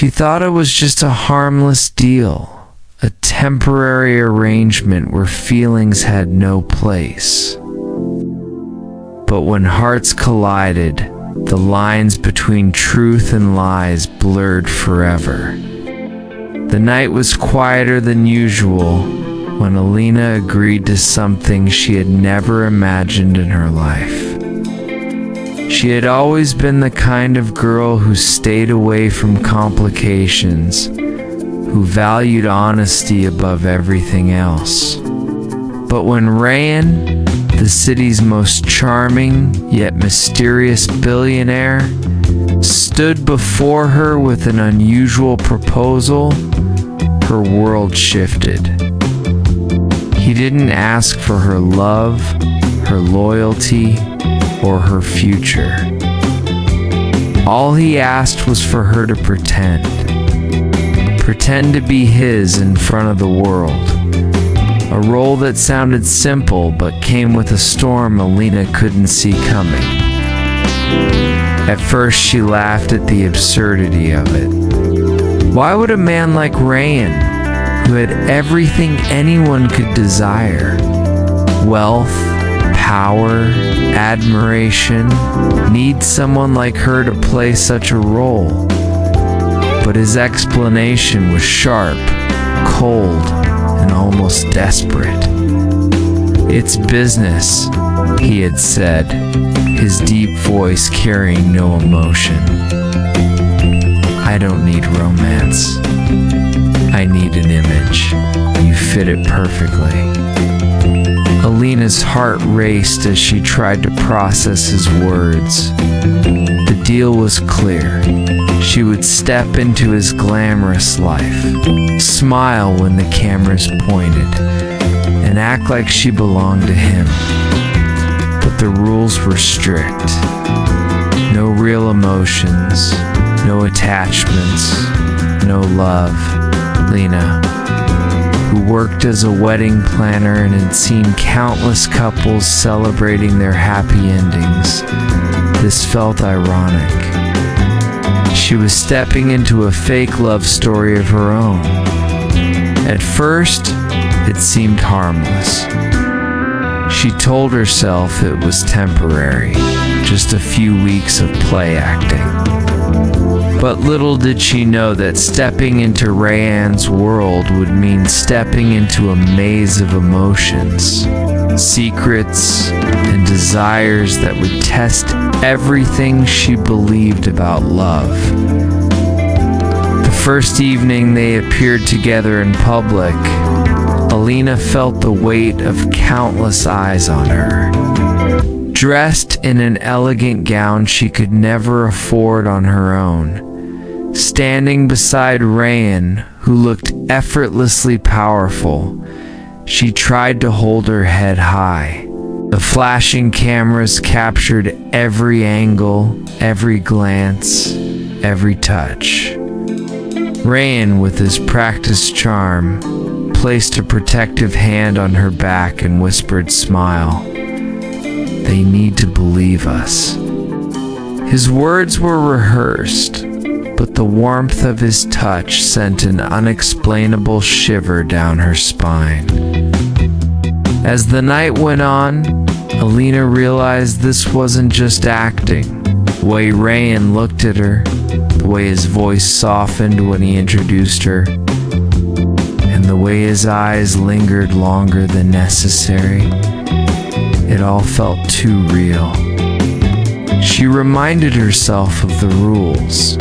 She thought it was just a harmless deal, a temporary arrangement where feelings had no place. But when hearts collided, the lines between truth and lies blurred forever. The night was quieter than usual when Alina agreed to something she had never imagined in her life. She had always been the kind of girl who stayed away from complications, who valued honesty above everything else. But when Rayan, the city's most charming yet mysterious billionaire, stood before her with an unusual proposal, her world shifted. He didn't ask for her love, her loyalty, or her future. All he asked was for her to pretend to be his in front of the world. A role that sounded simple but came with a storm Alina couldn't see coming. At first she laughed at the absurdity of it. Why would a man like Rayan, who had everything anyone could desire, wealth, power, admiration, need someone like her to play such a role? But his explanation was sharp, cold, and almost desperate. "It's business," he had said, his deep voice carrying no emotion. "I don't need romance. I need an image. You fit it perfectly." Alina's heart raced as she tried to process his words. The deal was clear. She would step into his glamorous life, smile when the cameras pointed, and act like she belonged to him. But the rules were strict. No real emotions, no attachments, no love. Lena, who worked as a wedding planner and had seen countless couples celebrating their happy endings, this felt ironic. She was stepping into a fake love story of her own. At first, it seemed harmless. She told herself it was temporary, just a few weeks of play acting. But little did she know that stepping into Rayan's world would mean stepping into a maze of emotions, secrets, and desires that would test everything she believed about love. The first evening they appeared together in public, Alina felt the weight of countless eyes on her. Dressed in an elegant gown she could never afford on her own, standing beside Rayan, who looked effortlessly powerful, she tried to hold her head high. The flashing cameras captured every angle, every glance, every touch. Rayan, with his practiced charm, placed a protective hand on her back and whispered, "Smile. They need to believe us." His words were rehearsed, but the warmth of his touch sent an unexplainable shiver down her spine. As the night went on, Alina realized this wasn't just acting. The way Rayan looked at her, the way his voice softened when he introduced her, and the way his eyes lingered longer than necessary, it all felt too real. She reminded herself of the rules.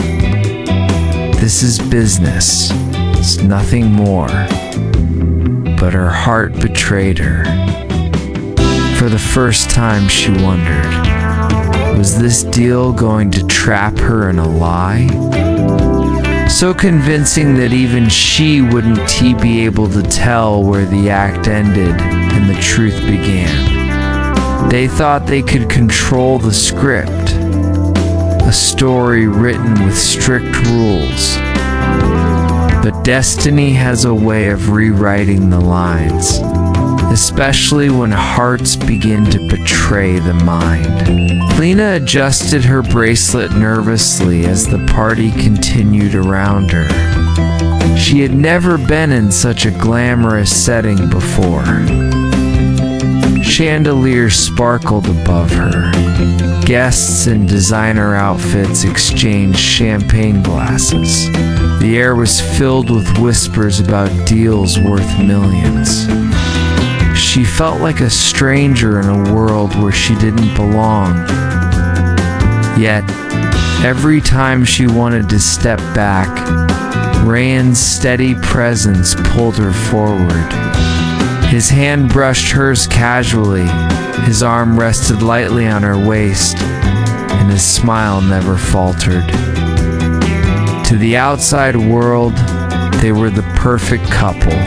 This is business, it's nothing more. But her heart betrayed her. For the first time she wondered, was this deal going to trap her in a lie? So convincing that even she wouldn't be able to tell where the act ended and the truth began. They thought they could control the script, a story written with strict rules. But destiny has a way of rewriting the lines, especially when hearts begin to betray the mind. Lena adjusted her bracelet nervously as the party continued around her. She had never been in such a glamorous setting before. Chandeliers sparkled above her. Guests in designer outfits exchanged champagne glasses. The air was filled with whispers about deals worth millions. She felt like a stranger in a world where she didn't belong. Yet, every time she wanted to step back, Rand's steady presence pulled her forward. His hand brushed hers casually, his arm rested lightly on her waist, and his smile never faltered. To the outside world, they were the perfect couple,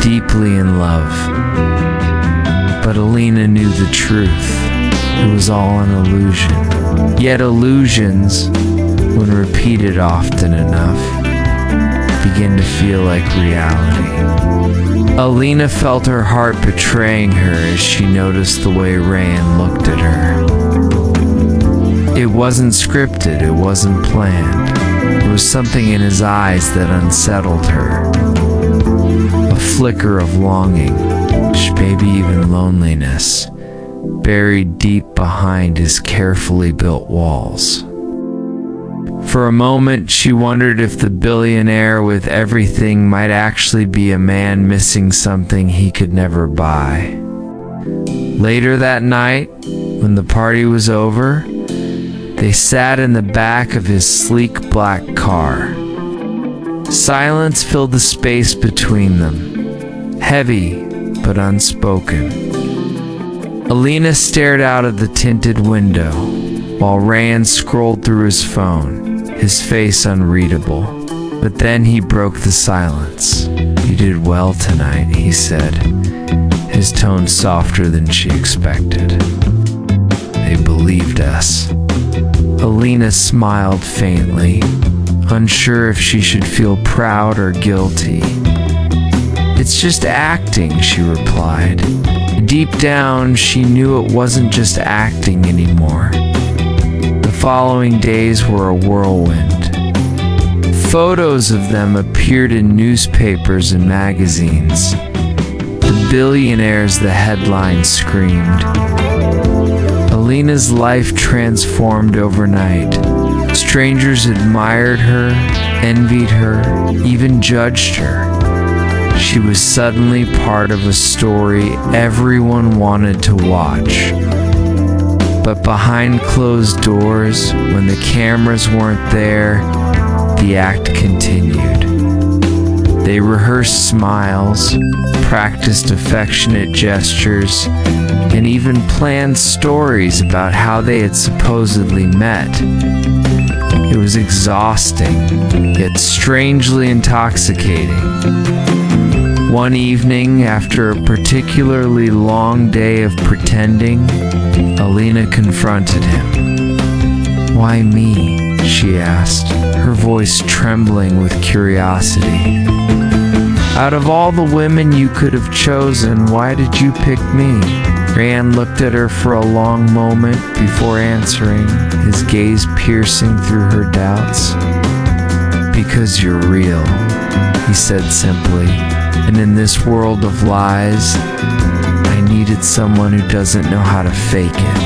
deeply in love. But Alina knew the truth. It was all an illusion. Yet illusions, when repeated often enough, begin to feel like reality. Alina felt her heart betraying her as she noticed the way Rand looked at her. It wasn't scripted, it wasn't planned. There was something in his eyes that unsettled her. A flicker of longing, maybe even loneliness, buried deep behind his carefully built walls. For a moment, she wondered if the billionaire with everything might actually be a man missing something he could never buy. Later that night, when the party was over, they sat in the back of his sleek black car. Silence filled the space between them, heavy but unspoken. Alina stared out of the tinted window, while Rand scrolled through his phone, his face unreadable. But then he broke the silence. "You did well tonight," he said, his tone softer than she expected. "They believed us." Alina smiled faintly, unsure if she should feel proud or guilty. "It's just acting," she replied. Deep down, she knew it wasn't just acting anymore. The following days were a whirlwind. Photos of them appeared in newspapers and magazines. The billionaires, the headlines screamed. Alina's life transformed overnight. Strangers admired her, envied her, even judged her. She was suddenly part of a story everyone wanted to watch. But behind closed doors, when the cameras weren't there, the act continued. They rehearsed smiles, practiced affectionate gestures, and even planned stories about how they had supposedly met. It was exhausting, yet strangely intoxicating. One evening, after a particularly long day of pretending, Alina confronted him. "Why me?" she asked, her voice trembling with curiosity. "Out of all the women you could have chosen, why did you pick me?" Rand looked at her for a long moment before answering, his gaze piercing through her doubts. "Because you're real," he said simply. "And in this world of lies, I needed someone who doesn't know how to fake it.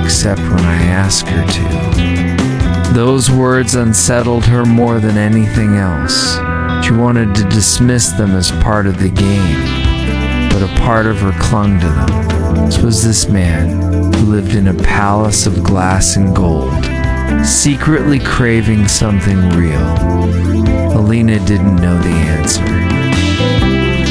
Except when I ask her to." Those words unsettled her more than anything else. She wanted to dismiss them as part of the game, but a part of her clung to them. This was this man who lived in a palace of glass and gold, secretly craving something real. Alina didn't know the answer.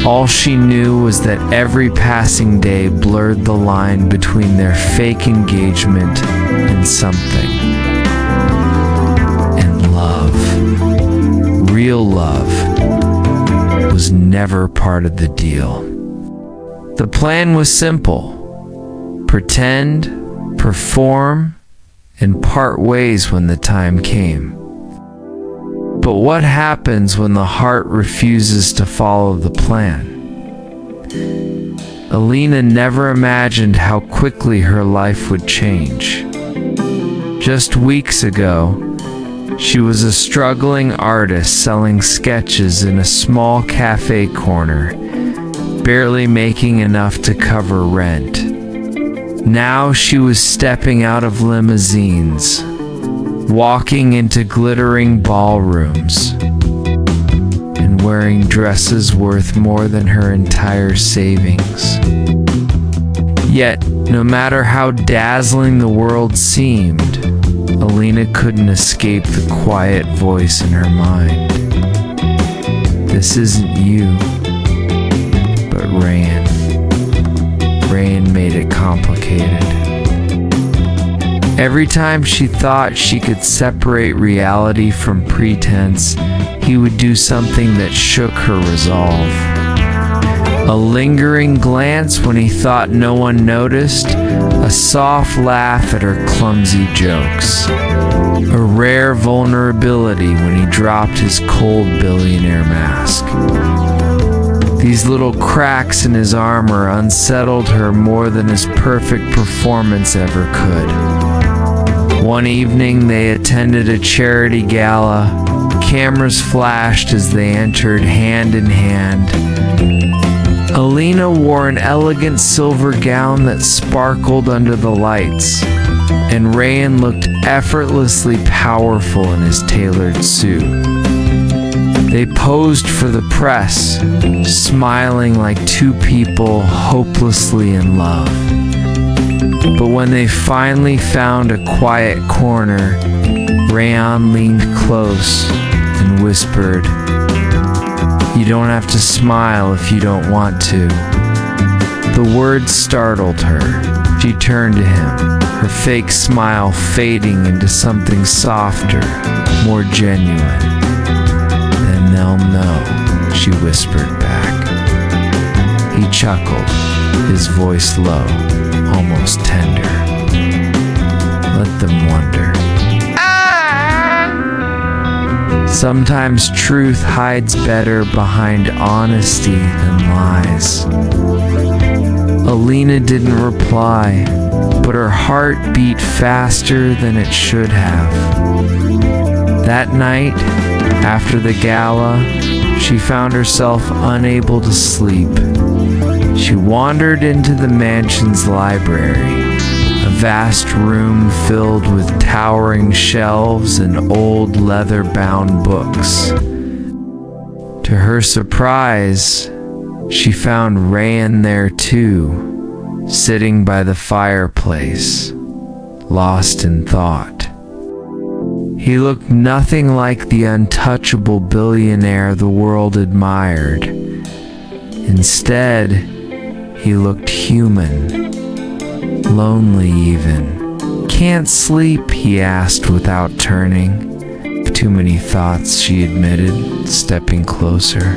All she knew was that every passing day blurred the line between their fake engagement and something. And love, real love, was never part of the deal. The plan was simple: pretend, perform, and part ways when the time came. But what happens when the heart refuses to follow the plan? Alina never imagined how quickly her life would change. Just weeks ago, she was a struggling artist selling sketches in a small cafe corner, barely making enough to cover rent. Now she was stepping out of limousines, walking into glittering ballrooms, and wearing dresses worth more than her entire savings. Yet, no matter how dazzling the world seemed, Alina couldn't escape the quiet voice in her mind. This isn't you, but Rayan. Rayan made it complicated. Every time she thought she could separate reality from pretense, he would do something that shook her resolve. A lingering glance when he thought no one noticed, a soft laugh at her clumsy jokes, a rare vulnerability when he dropped his cold billionaire mask. These little cracks in his armor unsettled her more than his perfect performance ever could. One evening they attended a charity gala. Cameras flashed as they entered hand in hand. Alina wore an elegant silver gown that sparkled under the lights, and Rayan looked effortlessly powerful in his tailored suit. They posed for the press, smiling like two people hopelessly in love. But when they finally found a quiet corner, Rayan leaned close and whispered, "You don't have to smile if you don't want to." The words startled her. She turned to him, her fake smile fading into something softer, more genuine. "Then they'll know," she whispered back. He chuckled, his voice low, almost tender. "Let them wonder." Sometimes truth hides better behind honesty than lies. Alina didn't reply, but her heart beat faster than it should have. That night, after the gala, she found herself unable to sleep. She wandered into the mansion's library, a vast room filled with towering shelves and old leather-bound books. To her surprise, she found Rayan there too, sitting by the fireplace, lost in thought. He looked nothing like the untouchable billionaire the world admired. Instead, he looked human. Lonely even. "Can't sleep?" he asked without turning. "Too many thoughts," she admitted, stepping closer.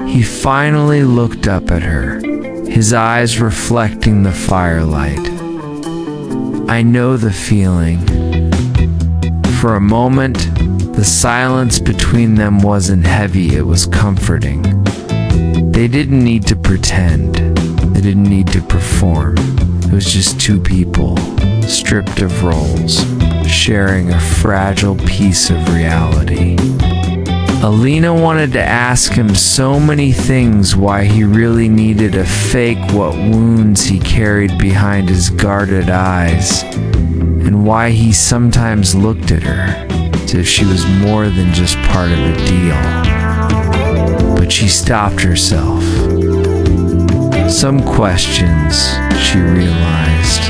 He finally looked up at her, his eyes reflecting the firelight. "I know the feeling." For a moment, the silence between them wasn't heavy, it was comforting. They didn't need to pretend. They didn't need to perform. It was just two people, stripped of roles, sharing a fragile piece of reality. Alina wanted to ask him so many things: why he really needed a fake, what wounds he carried behind his guarded eyes, and why he sometimes looked at her as if she was more than just part of a deal. But she stopped herself. Some questions, she realized,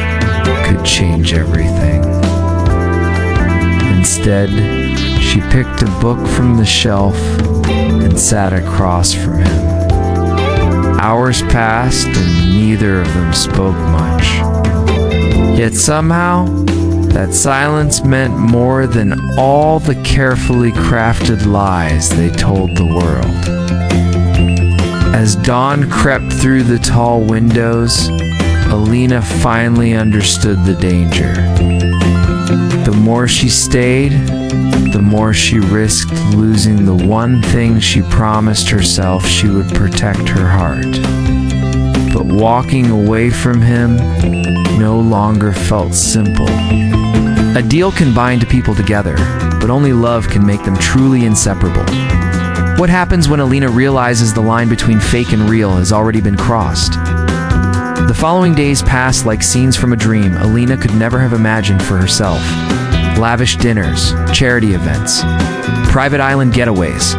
could change everything. Instead, she picked a book from the shelf and sat across from him. Hours passed and neither of them spoke much. Yet somehow, that silence meant more than all the carefully crafted lies they told the world. As dawn crept through the tall windows, Alina finally understood the danger. The more she stayed, the more she risked losing the one thing she promised herself she would protect: her heart. but walking away from him no longer felt simple. A deal can bind people together, but only love can make them truly inseparable. What happens when Alina realizes the line between fake and real has already been crossed? The following days passed like scenes from a dream Alina could never have imagined for herself. Lavish dinners, charity events, private island getaways,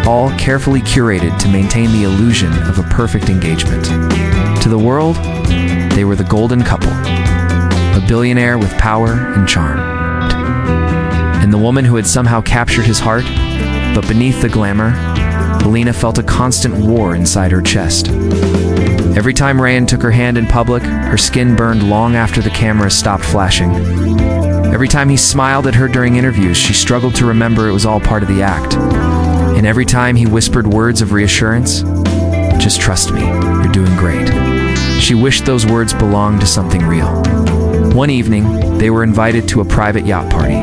all carefully curated to maintain the illusion of a perfect engagement. To the world, they were the golden couple, a billionaire with power and charm. And the woman who had somehow captured his heart, but beneath the glamour, Alina felt a constant war inside her chest. Every time Ryan took her hand in public, her skin burned long after the cameras stopped flashing. Every time he smiled at her during interviews, she struggled to remember it was all part of the act. And every time he whispered words of reassurance, "Just trust me, you're doing great," she wished those words belonged to something real. One evening, they were invited to a private yacht party.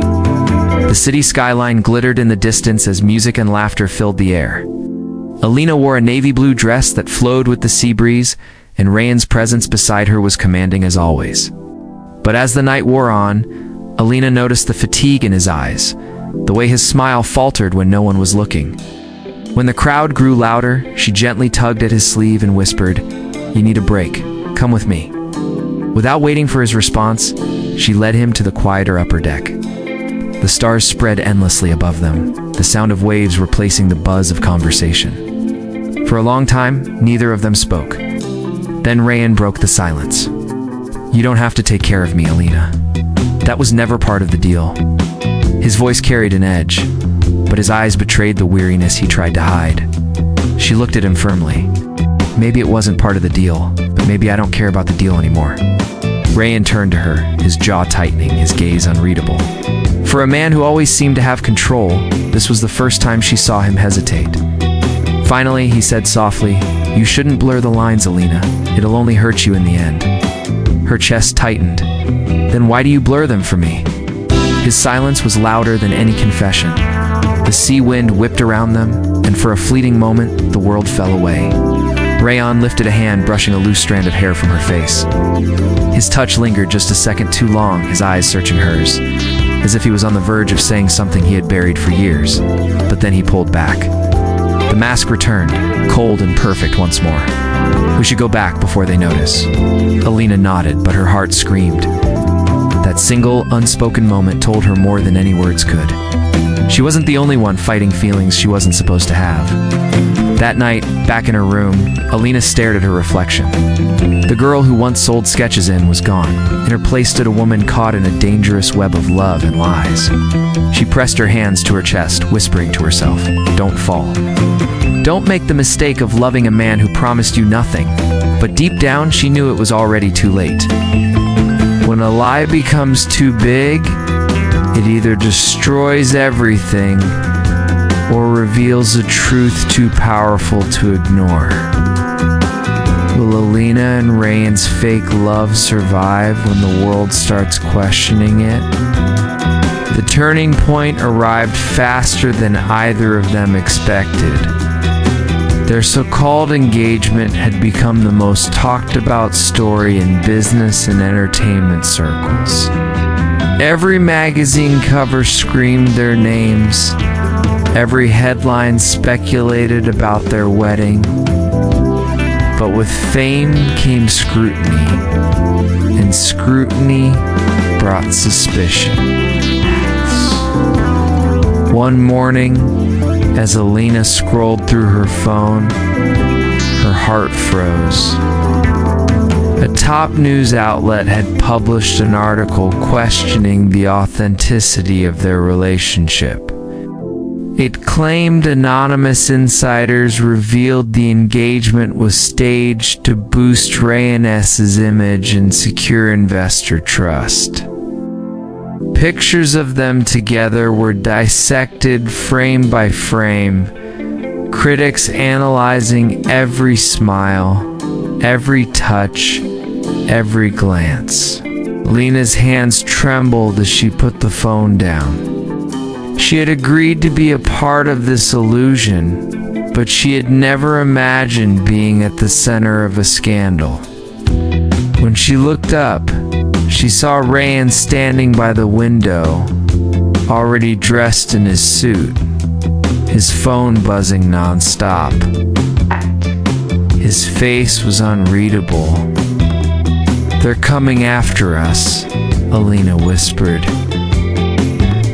The city skyline glittered in the distance as music and laughter filled the air. Alina wore a navy blue dress that flowed with the sea breeze, and Ryan's presence beside her was commanding as always. But as the night wore on, Alina noticed the fatigue in his eyes, the way his smile faltered when no one was looking. When the crowd grew louder, she gently tugged at his sleeve and whispered, "You need a break. Come with me." Without waiting for his response, she led him to the quieter upper deck. The stars spread endlessly above them, the sound of waves replacing the buzz of conversation. For a long time, neither of them spoke. Then Ryan broke the silence. "You don't have to take care of me, Alina. That was never part of the deal." His voice carried an edge, but his eyes betrayed the weariness he tried to hide. She looked at him firmly. "Maybe it wasn't part of the deal, but maybe I don't care about the deal anymore." Ryan turned to her, his jaw tightening, his gaze unreadable. For a man who always seemed to have control, this was the first time she saw him hesitate. Finally, he said softly, "You shouldn't blur the lines, Alina. It'll only hurt you in the end." Her chest tightened. "Then why do you blur them for me?" His silence was louder than any confession. The sea wind whipped around them, and for a fleeting moment, the world fell away. Rayon lifted a hand, brushing a loose strand of hair from her face. His touch lingered just a second too long, his eyes searching hers, as if he was on the verge of saying something he had buried for years. But then he pulled back. The mask returned, cold and perfect once more. "We should go back before they notice." Alina nodded, but her heart screamed. That single, unspoken moment told her more than any words could. She wasn't the only one fighting feelings she wasn't supposed to have. That night, back in her room, Alina stared at her reflection. The girl who once sold sketches in was gone. In her place stood a woman caught in a dangerous web of love and lies. She pressed her hands to her chest, whispering to herself, "Don't fall. Don't make the mistake of loving a man who promised you nothing." But deep down, she knew it was already too late. When a lie becomes too big, it either destroys everything or reveals a truth too powerful to ignore. Will Alina and Ryan's fake love survive when the world starts questioning it? The turning point arrived faster than either of them expected. Their so-called engagement had become the most talked about story in business and entertainment circles. Every magazine cover screamed their names. Every headline speculated about their wedding. But with fame came scrutiny, and scrutiny brought suspicion. One morning, as Alina scrolled through her phone, her heart froze. A top news outlet had published an article questioning the authenticity of their relationship. It claimed anonymous insiders revealed the engagement was staged to boost Ryan's image and secure investor trust. Pictures of them together were dissected frame by frame, critics analyzing every smile, every touch, every glance. Lena's hands trembled as she put the phone down. She had agreed to be a part of this illusion, but she had never imagined being at the center of a scandal. When she looked up, she saw Ryan standing by the window, already dressed in his suit, his phone buzzing nonstop. His face was unreadable. "They're coming after us," Alina whispered.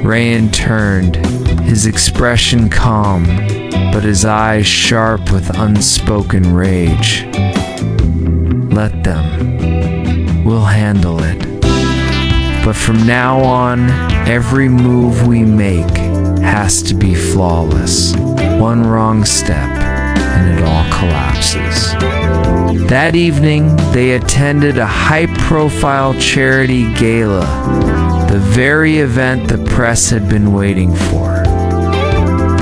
Ryan turned, his expression calm, but his eyes sharp with unspoken rage. "Let them. We'll handle it. But from now on, every move we make has to be flawless. One wrong step, and it all collapses." That evening, they attended a high-profile charity gala, the very event the press had been waiting for.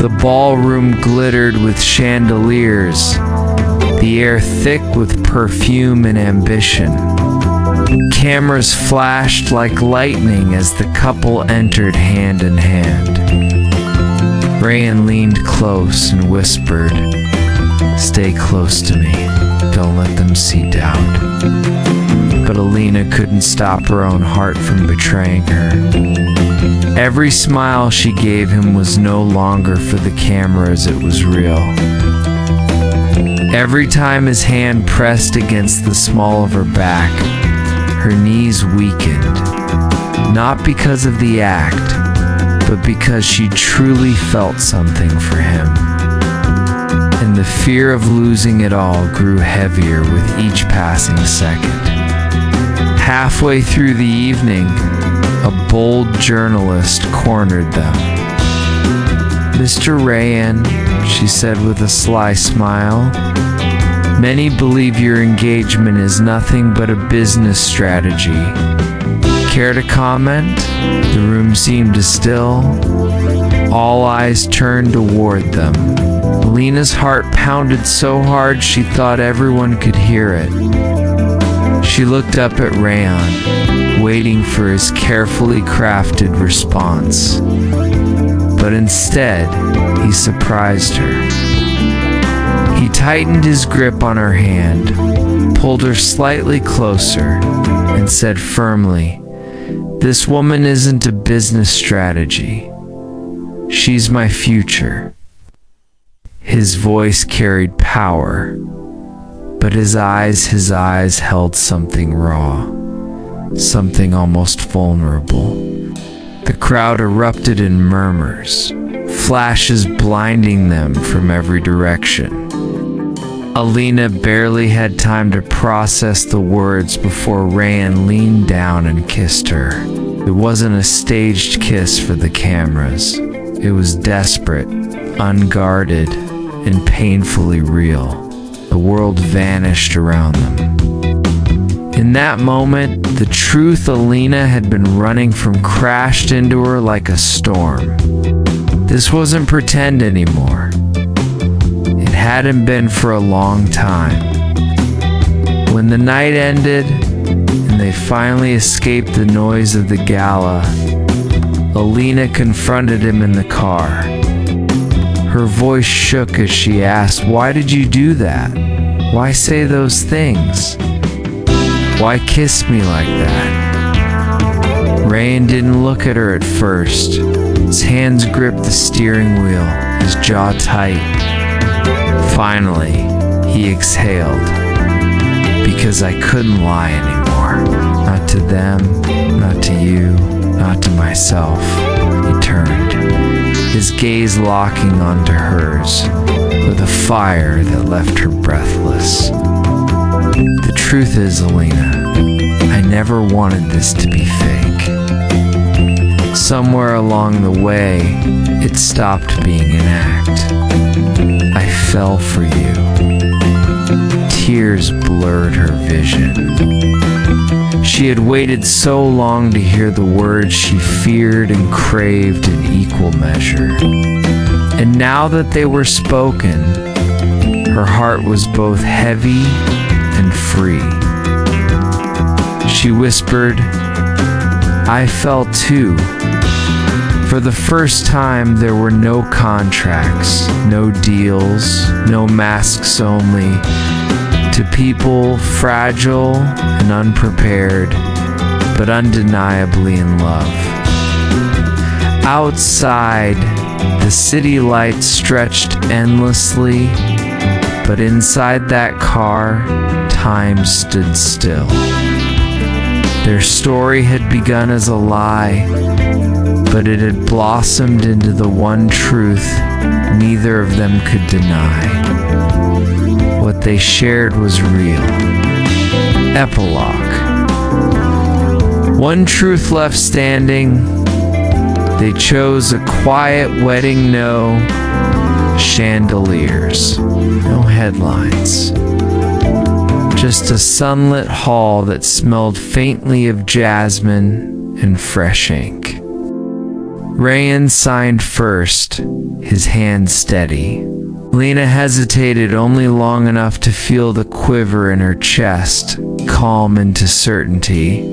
The ballroom glittered with chandeliers, the air thick with perfume and ambition. Cameras flashed like lightning as the couple entered hand in hand. Ryan leaned close and whispered, "Stay close to me. Don't let them see doubt." But Alina couldn't stop her own heart from betraying her. Every smile she gave him was no longer for the cameras, it was real. Every time his hand pressed against the small of her back, her knees weakened, not because of the act, but because she truly felt something for him. And the fear of losing it all grew heavier with each passing second. Halfway through the evening, a bold journalist cornered them. "Mr. Ryan," she said with a sly smile, "many believe your engagement is nothing but a business strategy. Care to comment?" The room seemed to still. All eyes turned toward them. Alina's heart pounded so hard she thought everyone could hear it. She looked up at Rayon, waiting for his carefully crafted response. But instead, he surprised her. He tightened his grip on her hand, pulled her slightly closer, and said firmly, "This woman isn't a business strategy. She's my future." His voice carried power, but his eyes held something raw, something almost vulnerable. The crowd erupted in murmurs, flashes blinding them from every direction. Alina barely had time to process the words before Ryan leaned down and kissed her. It wasn't a staged kiss for the cameras. It was desperate, unguarded, and painfully real. The world vanished around them. In that moment, the truth Alina had been running from crashed into her like a storm. This wasn't pretend anymore. It hadn't been for a long time. When the night ended, and they finally escaped the noise of the gala, Alina confronted him in the car. Her voice shook as she asked, "Why did you do that? Why say those things? Why kiss me like that?" Ryan didn't look at her at first. His hands gripped the steering wheel, his jaw tight. Finally, he exhaled. "Because I couldn't lie anymore. Not to them, not to you, not to myself." He turned, his gaze locking onto hers, with a fire that left her breathless. "The truth is, Alina, I never wanted this to be fake. Somewhere along the way, it stopped being an act. I fell for you." Tears blurred her vision. She had waited so long to hear the words she feared and craved in equal measure. And now that they were spoken, her heart was both heavy and free. She whispered, "I fell too. For the first time, there were no contracts, no deals, no masks only. To people fragile and unprepared, but undeniably in love. Outside, the city lights stretched endlessly, but inside that car, time stood still. Their story had begun as a lie, but it had blossomed into the one truth neither of them could deny. What they shared was real. Epilogue. One truth left standing. They chose a quiet wedding, no chandeliers, no headlines. Just a sunlit hall that smelled faintly of jasmine and fresh ink. Rayan signed first, his hand steady. Lena hesitated only long enough to feel the quiver in her chest, calm into certainty.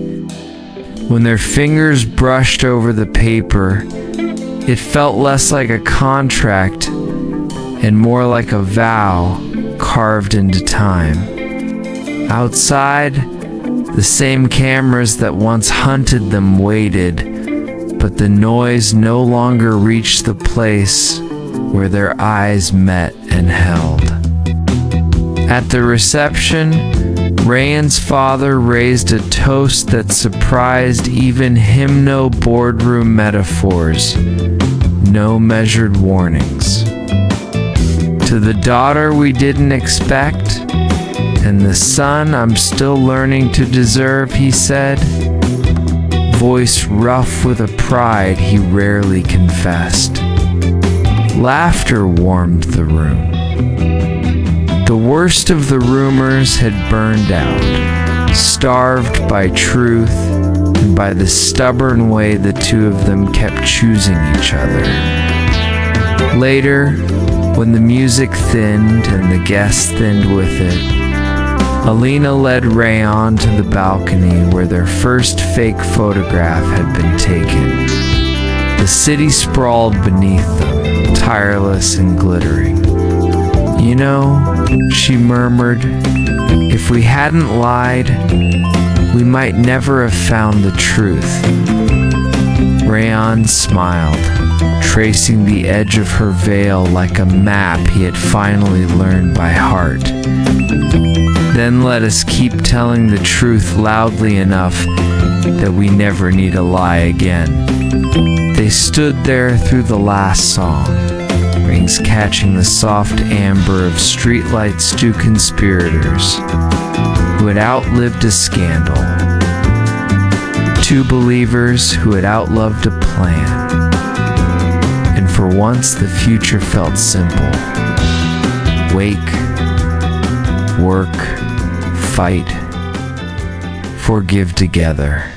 When their fingers brushed over the paper, it felt less like a contract and more like a vow carved into time. Outside, the same cameras that once hunted them waited, but the noise no longer reached the place where their eyes met and held. At the reception, Rayan's father raised a toast that surprised even him. No boardroom metaphors, no measured warnings. To the daughter we didn't expect, and the son I'm still learning to deserve, he said, voice rough with a pride he rarely confessed. Laughter warmed the room. The worst of the rumors had burned out, starved by truth and by the stubborn way the two of them kept choosing each other. Later, when the music thinned and the guests thinned with it, Alina led Rayan to the balcony where their first fake photograph had been taken. The city sprawled beneath them, tireless and glittering. You know, she murmured, if we hadn't lied, we might never have found the truth. Rayan smiled, tracing the edge of her veil like a map he had finally learned by heart. Then let us keep telling the truth loudly enough that we never need a lie again. They stood there through the last song, rings catching the soft amber of streetlights, two conspirators who had outlived a scandal, two believers who had outlived a plan. And for once the future felt simple. Wake, work, fight, forgive together.